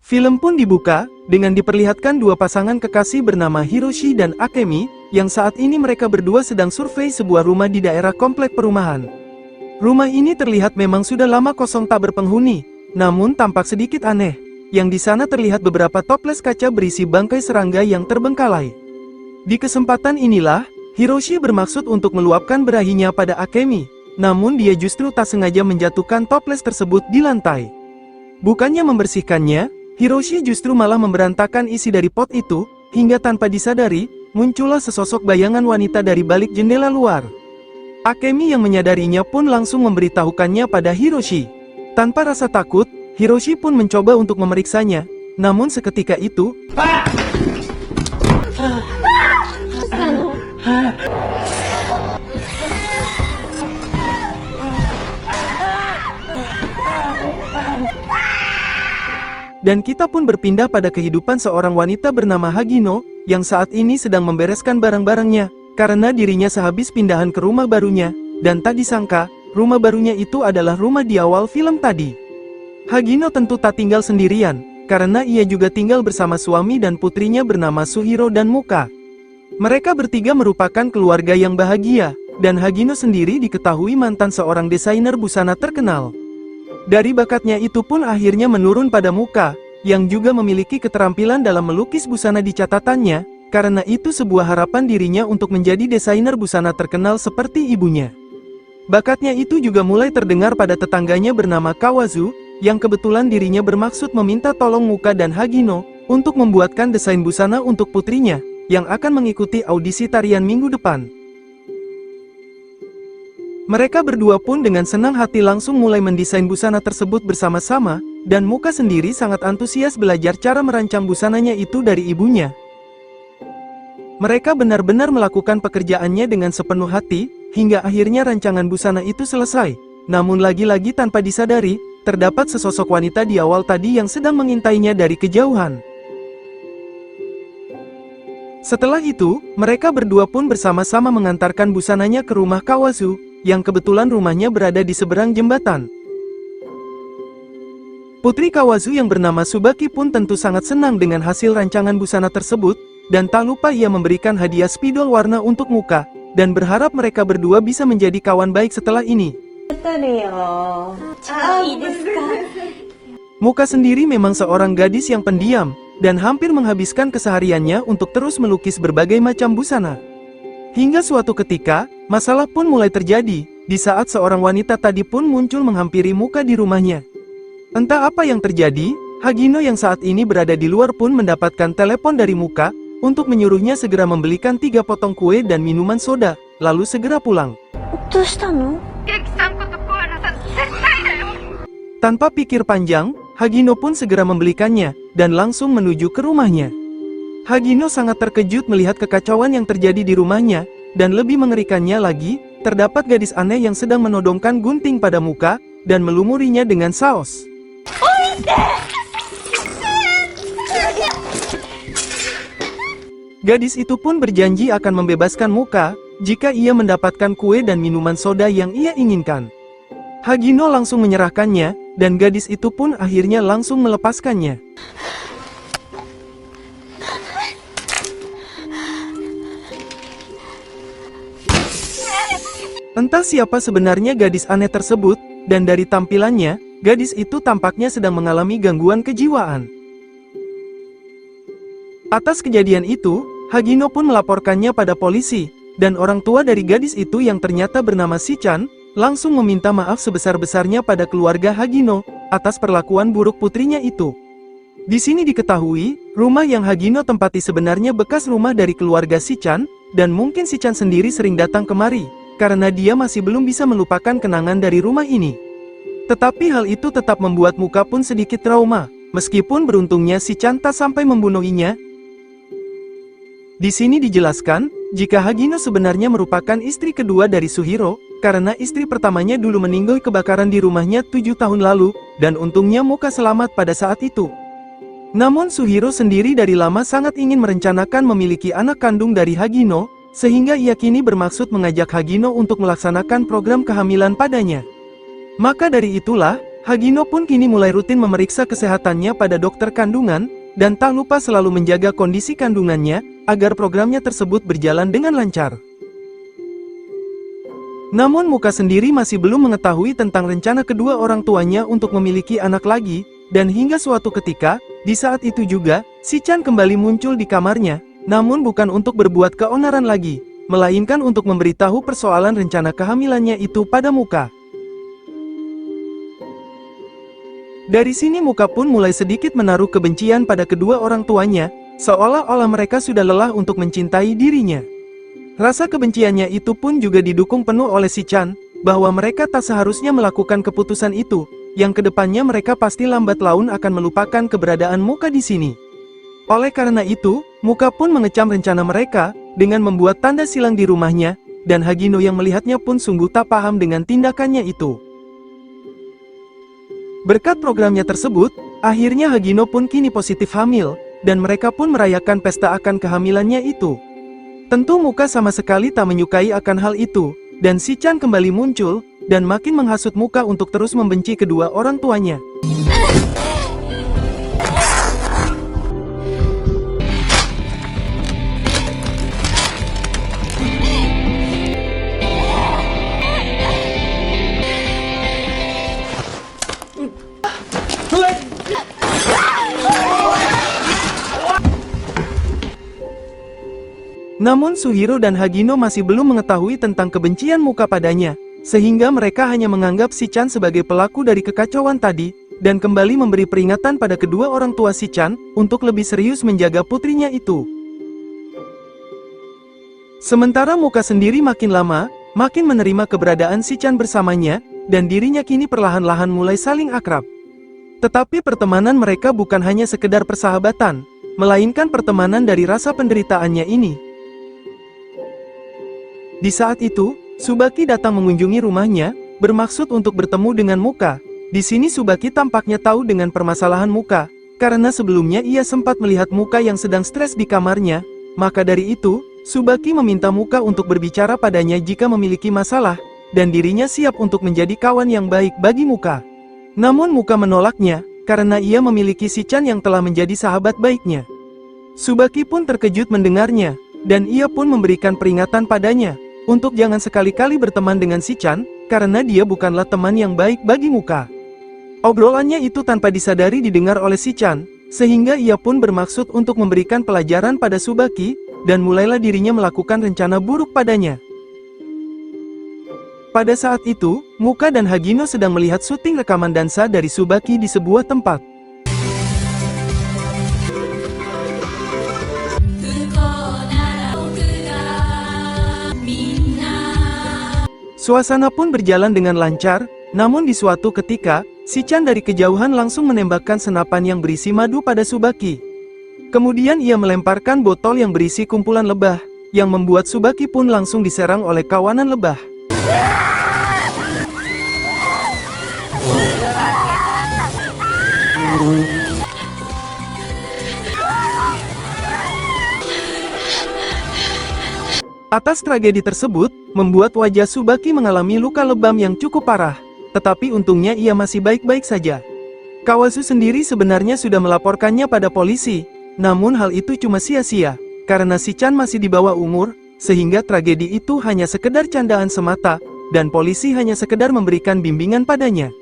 Film pun dibuka, dengan diperlihatkan dua pasangan kekasih bernama Hiroshi dan Akemi, yang saat ini mereka berdua sedang survei sebuah rumah di daerah komplek perumahan. Rumah ini terlihat memang sudah lama kosong tak berpenghuni, namun tampak sedikit aneh, yang di sana terlihat beberapa toples kaca berisi bangkai serangga yang terbengkalai. Di kesempatan inilah, Hiroshi bermaksud untuk meluapkan berahinya pada Akemi, namun dia justru tak sengaja menjatuhkan toples tersebut di lantai. Bukannya membersihkannya, Hiroshi justru malah memberantakan isi dari pot itu, hingga tanpa disadari, muncullah sesosok bayangan wanita dari balik jendela luar. Akemi yang menyadarinya pun langsung memberitahukannya pada Hiroshi. Tanpa rasa takut, Hiroshi pun mencoba untuk memeriksanya, namun seketika itu, dan kita pun berpindah pada kehidupan seorang wanita bernama Hagino, yang saat ini sedang membereskan barang-barangnya, karena dirinya sehabis pindahan ke rumah barunya, dan tak disangka, rumah barunya itu adalah rumah di awal film tadi. Hagino tentu tak tinggal sendirian, karena ia juga tinggal bersama suami dan putrinya bernama Suhiro dan Muka. Mereka bertiga merupakan keluarga yang bahagia, dan Hagino sendiri diketahui mantan seorang desainer busana terkenal. Dari bakatnya itu pun akhirnya menurun pada Muka, yang juga memiliki keterampilan dalam melukis busana di catatannya, karena itu sebuah harapan dirinya untuk menjadi desainer busana terkenal seperti ibunya. Bakatnya itu juga mulai terdengar pada tetangganya bernama Kawazu, yang kebetulan dirinya bermaksud meminta tolong Muka dan Hagino, untuk membuatkan desain busana untuk putrinya, yang akan mengikuti audisi tarian minggu depan. Mereka berdua pun dengan senang hati langsung mulai mendesain busana tersebut bersama-sama, dan Muka sendiri sangat antusias belajar cara merancang busananya itu dari ibunya. Mereka benar-benar melakukan pekerjaannya dengan sepenuh hati, hingga akhirnya rancangan busana itu selesai. Namun lagi-lagi tanpa disadari, terdapat sesosok wanita di awal tadi yang sedang mengintainya dari kejauhan. Setelah itu, mereka berdua pun bersama-sama mengantarkan busananya ke rumah Kawazu, yang kebetulan rumahnya berada di seberang jembatan. Putri Kawazu yang bernama Tsubaki pun tentu sangat senang dengan hasil rancangan busana tersebut, dan tak lupa ia memberikan hadiah spidol warna untuk Muka, dan berharap mereka berdua bisa menjadi kawan baik setelah ini. Muka sendiri memang seorang gadis yang pendiam, dan hampir menghabiskan kesehariannya untuk terus melukis berbagai macam busana. Hingga suatu ketika, masalah pun mulai terjadi, di saat seorang wanita tadi pun muncul menghampiri Muka di rumahnya. Entah apa yang terjadi, Hagino yang saat ini berada di luar pun mendapatkan telepon dari Muka, untuk menyuruhnya segera membelikan 3 potong kue dan minuman soda, lalu segera pulang. Tanpa pikir panjang, Hagino pun segera membelikannya, dan langsung menuju ke rumahnya. Hagino sangat terkejut melihat kekacauan yang terjadi di rumahnya, dan lebih mengerikannya lagi, terdapat gadis aneh yang sedang menodongkan gunting pada Muka, dan melumurinya dengan saus. Gadis itu pun berjanji akan membebaskan Muka, jika ia mendapatkan kue dan minuman soda yang ia inginkan. Hagino langsung menyerahkannya, dan gadis itu pun akhirnya langsung melepaskannya. Entah siapa sebenarnya gadis aneh tersebut, dan dari tampilannya, gadis itu tampaknya sedang mengalami gangguan kejiwaan. Atas kejadian itu, Hagino pun melaporkannya pada polisi, dan orang tua dari gadis itu yang ternyata bernama Shichan, langsung meminta maaf sebesar-besarnya pada keluarga Hagino, atas perlakuan buruk putrinya itu. Di sini diketahui, rumah yang Hagino tempati sebenarnya bekas rumah dari keluarga Shichan, dan mungkin Shichan sendiri sering datang kemari, karena dia masih belum bisa melupakan kenangan dari rumah ini. Tetapi hal itu tetap membuat Muka pun sedikit trauma, meskipun beruntungnya si Chan tak sampai membunuhinya. Di sini dijelaskan, jika Hagino sebenarnya merupakan istri kedua dari Suhiro, karena istri pertamanya dulu meninggal kebakaran di rumahnya 7 tahun lalu, dan untungnya Muka selamat pada saat itu. Namun Suhiro sendiri dari lama sangat ingin merencanakan memiliki anak kandung dari Hagino, sehingga ia kini bermaksud mengajak Hagino untuk melaksanakan program kehamilan padanya. Maka dari itulah, Hagino pun kini mulai rutin memeriksa kesehatannya pada dokter kandungan, dan tak lupa selalu menjaga kondisi kandungannya, agar programnya tersebut berjalan dengan lancar. Namun Muka sendiri masih belum mengetahui tentang rencana kedua orang tuanya untuk memiliki anak lagi, dan hingga suatu ketika, di saat itu juga, si Chan kembali muncul di kamarnya, namun bukan untuk berbuat keonaran lagi, melainkan untuk memberitahu persoalan rencana kehamilannya itu pada Muka. Dari sini Muka pun mulai sedikit menaruh kebencian pada kedua orang tuanya, seolah-olah mereka sudah lelah untuk mencintai dirinya. Rasa kebenciannya itu pun juga didukung penuh oleh si Chan, bahwa mereka tak seharusnya melakukan keputusan itu, yang kedepannya mereka pasti lambat laun akan melupakan keberadaan Muka di sini. Oleh karena itu, Muka pun mengecam rencana mereka, dengan membuat tanda silang di rumahnya, dan Hagino yang melihatnya pun sungguh tak paham dengan tindakannya itu. Berkat programnya tersebut, akhirnya Hagino pun kini positif hamil, dan mereka pun merayakan pesta akan kehamilannya itu. Tentu Muka sama sekali tak menyukai akan hal itu, dan si Chan kembali muncul, dan makin menghasut Muka untuk terus membenci kedua orang tuanya. Namun Suhiro dan Hagino masih belum mengetahui tentang kebencian Muka padanya, sehingga mereka hanya menganggap si Chan sebagai pelaku dari kekacauan tadi, dan kembali memberi peringatan pada kedua orang tua si Chan, untuk lebih serius menjaga putrinya itu. Sementara Muka sendiri makin lama, makin menerima keberadaan si Chan bersamanya, dan dirinya kini perlahan-lahan mulai saling akrab. Tetapi pertemanan mereka bukan hanya sekedar persahabatan, melainkan pertemanan dari rasa penderitaannya ini. Di saat itu, Tsubaki datang mengunjungi rumahnya, bermaksud untuk bertemu dengan Muka. Di sini Tsubaki tampaknya tahu dengan permasalahan Muka, karena sebelumnya ia sempat melihat Muka yang sedang stres di kamarnya. Maka dari itu, Tsubaki meminta Muka untuk berbicara padanya jika memiliki masalah, dan dirinya siap untuk menjadi kawan yang baik bagi Muka. Namun Muka menolaknya, karena ia memiliki si Chan yang telah menjadi sahabat baiknya. Tsubaki pun terkejut mendengarnya, dan ia pun memberikan peringatan padanya, untuk jangan sekali-kali berteman dengan si Chan, karena dia bukanlah teman yang baik bagi Muka. Obrolannya itu tanpa disadari didengar oleh si Chan, sehingga ia pun bermaksud untuk memberikan pelajaran pada Tsubaki, dan mulailah dirinya melakukan rencana buruk padanya. Pada saat itu, Muka dan Hagino sedang melihat syuting rekaman dansa dari Tsubaki di sebuah tempat. Suasana pun berjalan dengan lancar, namun di suatu ketika, si Chan dari kejauhan langsung menembakkan senapan yang berisi madu pada Tsubaki. Kemudian ia melemparkan botol yang berisi kumpulan lebah, yang membuat Tsubaki pun langsung diserang oleh kawanan lebah. Atas tragedi tersebut, membuat wajah Tsubaki mengalami luka lebam yang cukup parah. Tetapi untungnya ia masih baik-baik saja. Kawazu sendiri sebenarnya sudah melaporkannya pada polisi, namun hal itu cuma sia-sia, karena si Chan masih di bawah umur, sehingga tragedi itu hanya sekedar candaan semata, dan polisi hanya sekedar memberikan bimbingan padanya.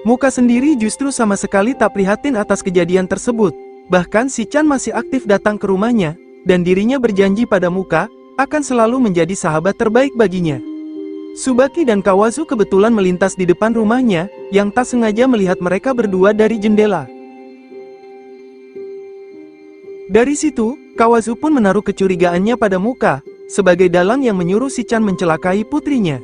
Muka sendiri justru sama sekali tak prihatin atas kejadian tersebut. Bahkan si Chan masih aktif datang ke rumahnya, dan dirinya berjanji pada Muka, akan selalu menjadi sahabat terbaik baginya. Tsubaki dan Kawazu kebetulan melintas di depan rumahnya, yang tak sengaja melihat mereka berdua dari jendela. Dari situ, Kawazu pun menaruh kecurigaannya pada Muka, sebagai dalang yang menyuruh si Chan mencelakai putrinya.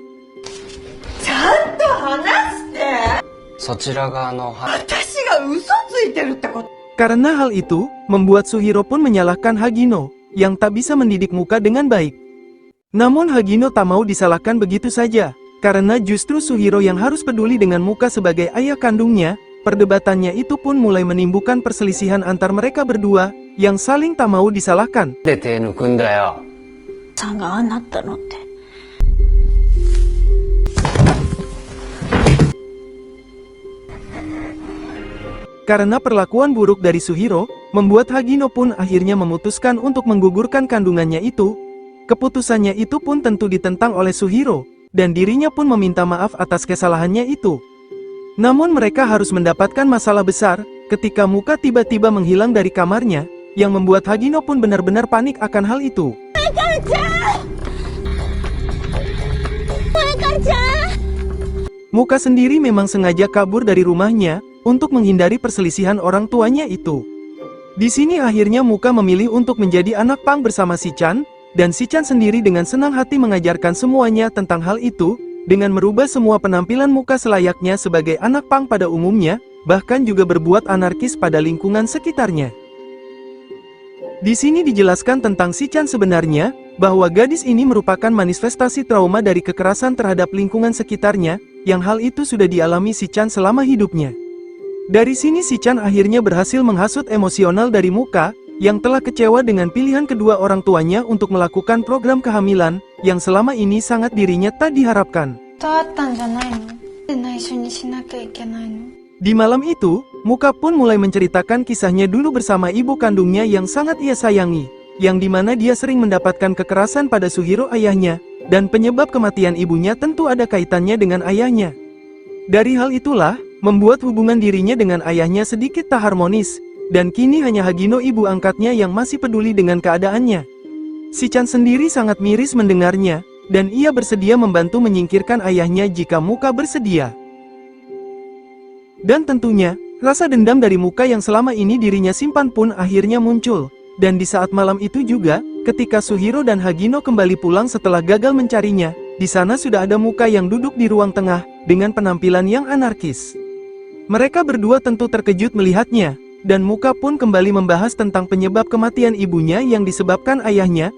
そちら側の私が嘘ついてるってこと？ Karena hal itu, membuat Suhiro pun menyalahkan Hagino, yang tak bisa mendidik Muka dengan baik. Namun Hagino tak mau disalahkan begitu saja, karena justru Suhiro yang harus peduli dengan Muka sebagai ayah kandungnya. Perdebatannya itu pun mulai menimbulkan perselisihan antar mereka berdua, yang saling tak mau disalahkan. で手抜くんだよ。さんがああなったのって。 Karena perlakuan buruk dari Suhiro, membuat Hagino pun akhirnya memutuskan untuk menggugurkan kandungannya itu. Keputusannya itu pun tentu ditentang oleh Suhiro, dan dirinya pun meminta maaf atas kesalahannya itu. Namun mereka harus mendapatkan masalah besar, ketika Muka tiba-tiba menghilang dari kamarnya, yang membuat Hagino pun benar-benar panik akan hal itu. Muka sendiri memang sengaja kabur dari rumahnya, untuk menghindari perselisihan orang tuanya itu. Di sini akhirnya Muka memilih untuk menjadi anak pang bersama Shichan, dan Shichan sendiri dengan senang hati mengajarkan semuanya tentang hal itu, dengan merubah semua penampilan Muka selayaknya sebagai anak pang pada umumnya, bahkan juga berbuat anarkis pada lingkungan sekitarnya. Di sini dijelaskan tentang Shichan sebenarnya, bahwa gadis ini merupakan manifestasi trauma dari kekerasan terhadap lingkungan sekitarnya, yang hal itu sudah dialami Shichan selama hidupnya. Dari sini Shichan akhirnya berhasil menghasut emosional dari Muka, yang telah kecewa dengan pilihan kedua orang tuanya untuk melakukan program kehamilan, yang selama ini sangat dirinya tak diharapkan. Di malam itu, Muka pun mulai menceritakan kisahnya dulu bersama ibu kandungnya yang sangat ia sayangi, yang dimana dia sering mendapatkan kekerasan pada Suhiro ayahnya, dan penyebab kematian ibunya tentu ada kaitannya dengan ayahnya. Dari hal itulah, membuat hubungan dirinya dengan ayahnya sedikit tak harmonis, dan kini hanya Hagino ibu angkatnya yang masih peduli dengan keadaannya. Shichan sendiri sangat miris mendengarnya, dan ia bersedia membantu menyingkirkan ayahnya jika Muka bersedia. Dan tentunya, rasa dendam dari Muka yang selama ini dirinya simpan pun akhirnya muncul. Dan di saat malam itu juga, ketika Suhiro dan Hagino kembali pulang setelah gagal mencarinya, di sana sudah ada Muka yang duduk di ruang tengah, dengan penampilan yang anarkis. Mereka berdua tentu terkejut melihatnya, dan Muka pun kembali membahas tentang penyebab kematian ibunya yang disebabkan ayahnya.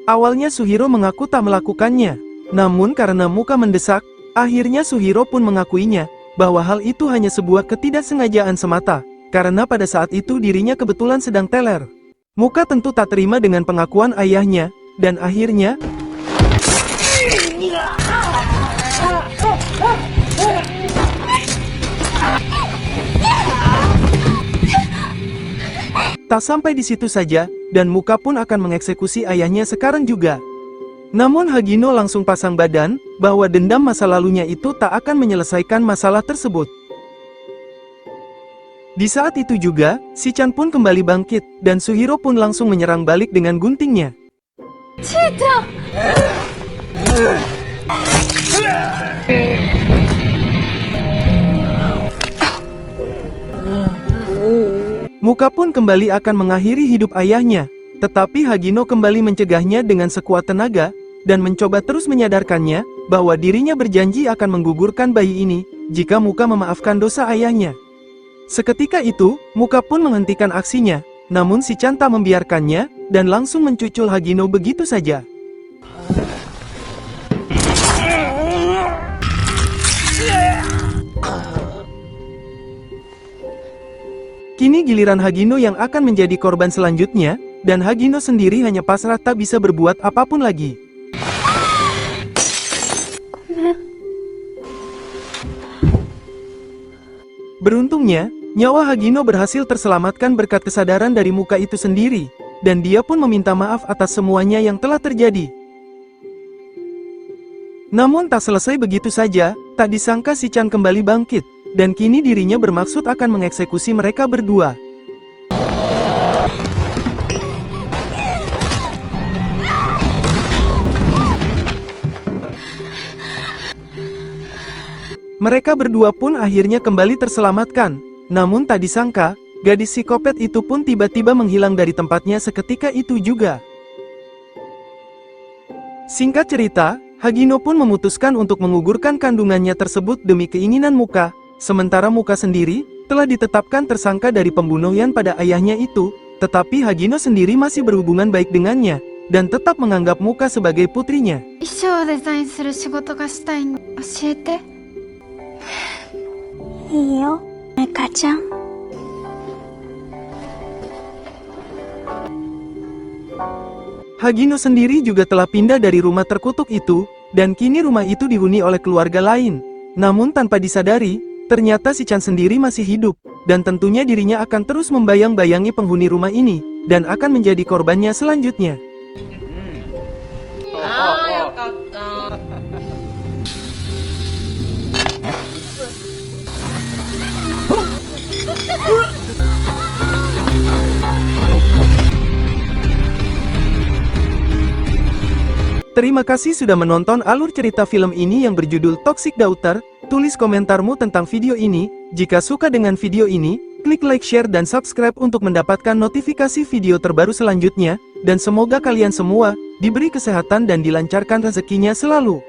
Awalnya Suhiro mengaku tak melakukannya, namun karena Muka mendesak, akhirnya Suhiro pun mengakuinya, bahwa hal itu hanya sebuah ketidaksengajaan semata, karena pada saat itu dirinya kebetulan sedang teler. Muka tentu tak terima dengan pengakuan ayahnya, dan akhirnya tak sampai di situ saja, dan Muka pun akan mengeksekusi ayahnya sekarang juga. Namun Hagino langsung pasang badan, bahwa dendam masa lalunya itu tak akan menyelesaikan masalah tersebut. Di saat itu juga, Shichan pun kembali bangkit, dan Suhiro pun langsung menyerang balik dengan guntingnya. Muka pun kembali akan mengakhiri hidup ayahnya, tetapi Hagino kembali mencegahnya dengan sekuat tenaga, dan mencoba terus menyadarkannya, bahwa dirinya berjanji akan menggugurkan bayi ini, jika Muka memaafkan dosa ayahnya. Seketika itu, Muka pun menghentikan aksinya, namun Shichan tak membiarkannya, dan langsung mencucul Hagino begitu saja. Kini giliran Hagino yang akan menjadi korban selanjutnya, dan Hagino sendiri hanya pasrah tak bisa berbuat apapun lagi. Beruntungnya, nyawa Hagino berhasil terselamatkan berkat kesadaran dari Muka itu sendiri, dan dia pun meminta maaf atas semuanya yang telah terjadi. Namun tak selesai begitu saja, tak disangka Shichan kembali bangkit, dan kini dirinya bermaksud akan mengeksekusi mereka berdua. Mereka berdua pun akhirnya kembali terselamatkan, namun tak disangka, gadis psikopat itu pun tiba-tiba menghilang dari tempatnya seketika itu juga. Singkat cerita, Hagino pun memutuskan untuk mengugurkan kandungannya tersebut demi keinginan Muka, Sementara Muka sendiri, telah ditetapkan tersangka dari pembunuhan pada ayahnya itu, tetapi Hagino sendiri masih berhubungan baik dengannya, dan tetap menganggap Muka sebagai putrinya. 衣装をデザインする仕事がしたいの教えて。いいよ、メカちゃん。Hagino sendiri juga telah pindah dari rumah terkutuk itu, dan kini rumah itu dihuni oleh keluarga lain. Namun tanpa disadari, ternyata si Chan sendiri masih hidup, dan tentunya dirinya akan terus membayang-bayangi penghuni rumah ini, dan akan menjadi korbannya selanjutnya. Terima kasih sudah menonton alur cerita film ini yang berjudul Toxic Daughter. Tulis komentarmu tentang video ini. Jika suka dengan video ini, klik like, share, dan subscribe untuk mendapatkan notifikasi video terbaru selanjutnya. Dan semoga kalian semua diberi kesehatan dan dilancarkan rezekinya selalu.